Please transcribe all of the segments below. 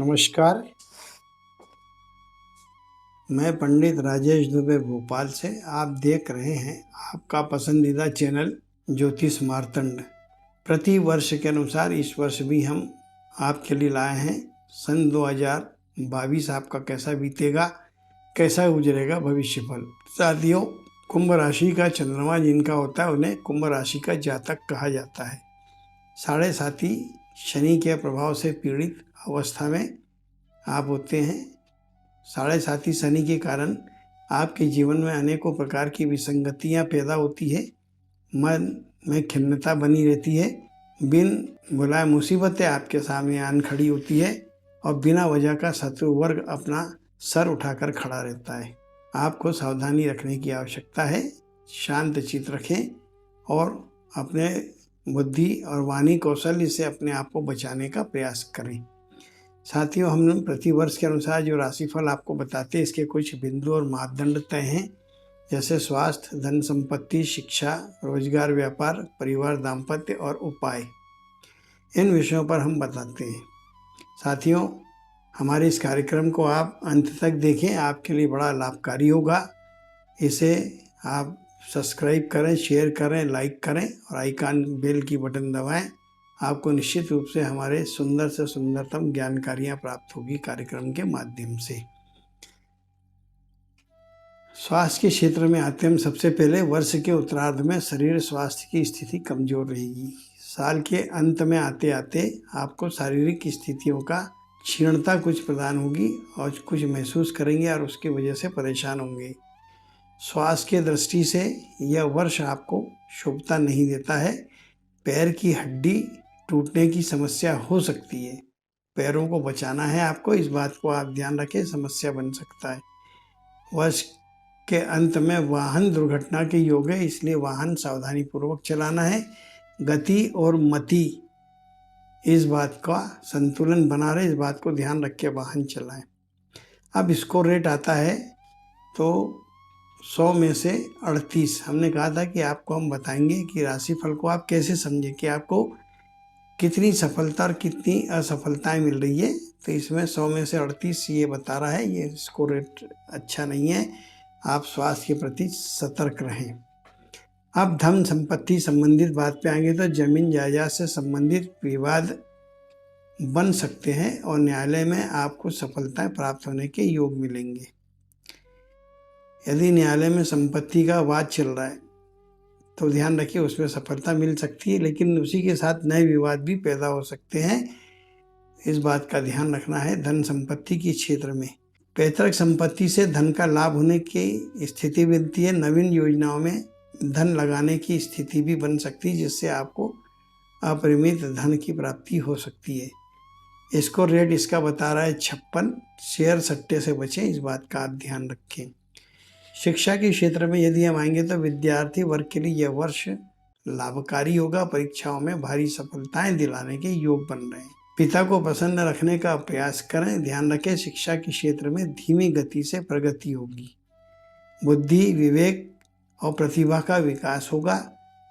नमस्कार। मैं पंडित राजेश दुबे भोपाल से आप देख रहे हैं आपका पसंदीदा चैनल ज्योतिष मार्तंड। प्रति वर्ष के अनुसार इस वर्ष भी हम आपके लिए लाए हैं सन 2022 आपका कैसा बीतेगा, कैसा गुजरेगा भविष्यफल। साथियों, कुंभ राशि का चंद्रमा जिनका होता है उन्हें कुंभ राशि का जातक कहा जाता है। साढ़े साथी शनि के प्रभाव से पीड़ित अवस्था में आप होते हैं। साढ़े साथी शनि के कारण आपके जीवन में अनेकों प्रकार की विसंगतियां पैदा होती है। मन में खिन्नता बनी रहती है। बिन बुलाए मुसीबतें आपके सामने आन खड़ी होती है और बिना वजह का शत्रु वर्ग अपना सर उठाकर खड़ा रहता है। आपको सावधानी रखने की आवश्यकता है। शांत चित्त रखें और अपने बुद्धि और वाणी कौशल्य से अपने आप को बचाने का प्रयास करें। साथियों, हम प्रतिवर्ष के अनुसार जो राशिफल आपको बताते हैं इसके कुछ बिंदु और मापदंड तय हैं, जैसे स्वास्थ्य, धन संपत्ति, शिक्षा, रोजगार, व्यापार, परिवार, दाम्पत्य और उपाय। इन विषयों पर हम बताते हैं। साथियों, हमारे इस कार्यक्रम को आप अंत तक देखें, आपके लिए बड़ा लाभकारी होगा। इसे आप सब्सक्राइब करें, शेयर करें, लाइक करें और आइकन बेल की बटन दबाएं। आपको निश्चित रूप से हमारे सुंदर से सुंदरतम जानकारियां प्राप्त होगी कार्यक्रम के माध्यम से। स्वास्थ्य के क्षेत्र में आते हम सबसे पहले वर्ष के उत्तरार्ध में शरीर स्वास्थ्य की स्थिति कमजोर रहेगी। साल के अंत में आते आते आपको शारीरिक स्थितियों का क्षीणता कुछ प्रदान होगी और कुछ महसूस करेंगे और उसकी वजह से परेशान होंगे। स्वास्थ्य की दृष्टि से यह वर्ष आपको शुभता नहीं देता है। पैर की हड्डी टूटने की समस्या हो सकती है। पैरों को बचाना है आपको, इस बात को आप ध्यान रखें, समस्या बन सकता है। वर्ष के अंत में वाहन दुर्घटना के योग है, इसलिए वाहन सावधानी पूर्वक चलाना है। गति और मति, इस बात का संतुलन बना रहे, इस बात को ध्यान रख के वाहन चलाएं। अब स्कोर रेट आता है तो 100 में से 38। हमने कहा था कि आपको हम बताएंगे कि राशिफल को आप कैसे समझें कि आपको कितनी सफलता और कितनी असफलताएं मिल रही है। तो इसमें 100 में से 38 ये बता रहा है, ये स्कोर रेट अच्छा नहीं है। आप स्वास्थ्य के प्रति सतर्क रहें। अब धन संपत्ति संबंधित बात पे आएंगे तो जमीन जायदाद से संबंधित विवाद बन सकते हैं और न्यायालय में आपको सफलताएं प्राप्त होने के योग मिलेंगे। यदि न्यायालय में संपत्ति का वाद चल रहा है तो ध्यान रखिए, उसमें सफलता मिल सकती है, लेकिन उसी के साथ नए विवाद भी पैदा हो सकते हैं, इस बात का ध्यान रखना है। धन संपत्ति के क्षेत्र में पैतृक संपत्ति से धन का लाभ होने की स्थिति बनती है। नवीन योजनाओं में धन लगाने की स्थिति भी बन सकती है, जिससे आपको अपरिमित धन की प्राप्ति हो सकती है। स्कोर रेट इसका बता रहा है 56। शेयर सट्टे से बचें, इस बात का आप ध्यान रखें। शिक्षा के क्षेत्र में यदि हम आएंगे तो विद्यार्थी वर्ग के लिए यह वर्ष लाभकारी होगा। परीक्षाओं में भारी सफलताएं दिलाने के योग बन रहे हैं। पिता को प्रसन्न रखने का प्रयास करें। ध्यान रखें, शिक्षा के क्षेत्र में धीमी गति से प्रगति होगी। बुद्धि, विवेक और प्रतिभा का विकास होगा।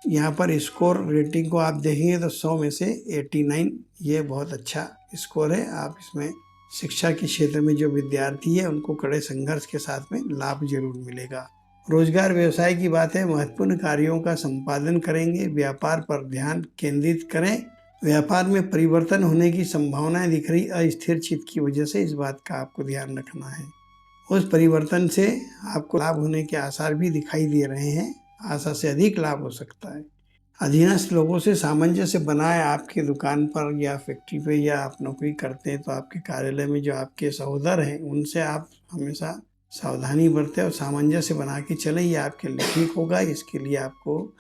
यहाँ पर स्कोर रेटिंग को आप देखेंगे तो 100 में से 89 ये बहुत अच्छा स्कोर है। आप इसमें शिक्षा के क्षेत्र में जो विद्यार्थी है उनको कड़े संघर्ष के साथ में लाभ जरूर मिलेगा। रोजगार व्यवसाय की बात है, महत्वपूर्ण कार्यों का संपादन करेंगे। व्यापार पर ध्यान केंद्रित करें। व्यापार में परिवर्तन होने की संभावनाएं दिख रही अस्थिर चित्त की वजह से, इस बात का आपको ध्यान रखना है। उस परिवर्तन से आपको लाभ होने के आसार भी दिखाई दे रहे हैं, आशा से अधिक लाभ हो सकता है। अधीनस्थ लोगों से सामंजस्य बनाए। आपकी दुकान पर या फैक्ट्री पे या आप नौकरी करते हैं तो आपके कार्यालय में जो आपके सहोदर हैं उनसे आप हमेशा सावधानी बरतें और सामंजस्य बना के चलें, ये आपके लिए ठीक होगा। इसके लिए आपको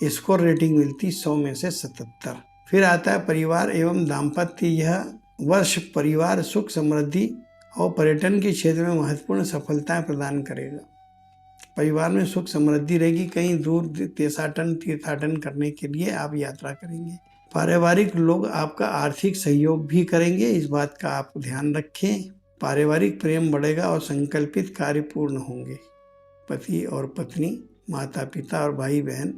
स्कोर रेटिंग मिलती 100 में से 77। फिर आता है परिवार एवं दाम्पत्य। यह वर्ष परिवार, सुख, समृद्धि और पर्यटन के क्षेत्र में महत्वपूर्ण सफलताएं प्रदान करेगा। परिवार में सुख समृद्धि रहेगी। कहीं दूर तीर्थाटन करने के लिए आप यात्रा करेंगे। पारिवारिक लोग आपका आर्थिक सहयोग भी करेंगे, इस बात का आप ध्यान रखें। पारिवारिक प्रेम बढ़ेगा और संकल्पित कार्य पूर्ण होंगे। पति और पत्नी, माता पिता और भाई बहन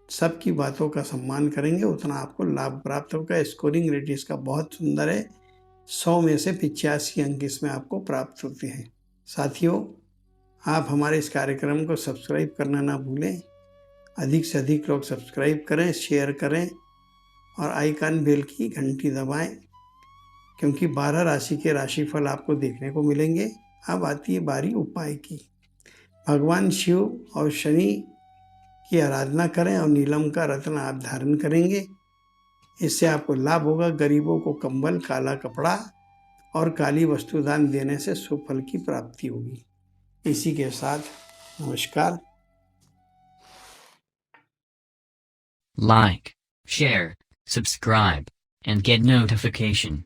सबकी बातों का सम्मान करेंगे, उतना आपको लाभ प्राप्त होगा। स्कोरिंग रेट इसका बहुत सुंदर है, 100 में से 85 अंक इसमें आपको प्राप्त होते हैं। साथियों, आप हमारे इस कार्यक्रम को सब्सक्राइब करना ना भूलें। अधिक से अधिक लोग सब्सक्राइब करें, शेयर करें और आइकन बेल की घंटी दबाएं, क्योंकि 12 राशि के राशिफल आपको देखने को मिलेंगे। अब आती है बारी उपाय की। भगवान शिव और शनि की आराधना करें और नीलम का रत्न आप धारण करेंगे। इससे आपको लाभ होगा। गरीबों को कंबल, काला कपड़ा और काली वस्तु दान देने से शुभ फल की प्राप्ति होगी। इसी के साथ नमस्कार। Like, share, subscribe, and get notification.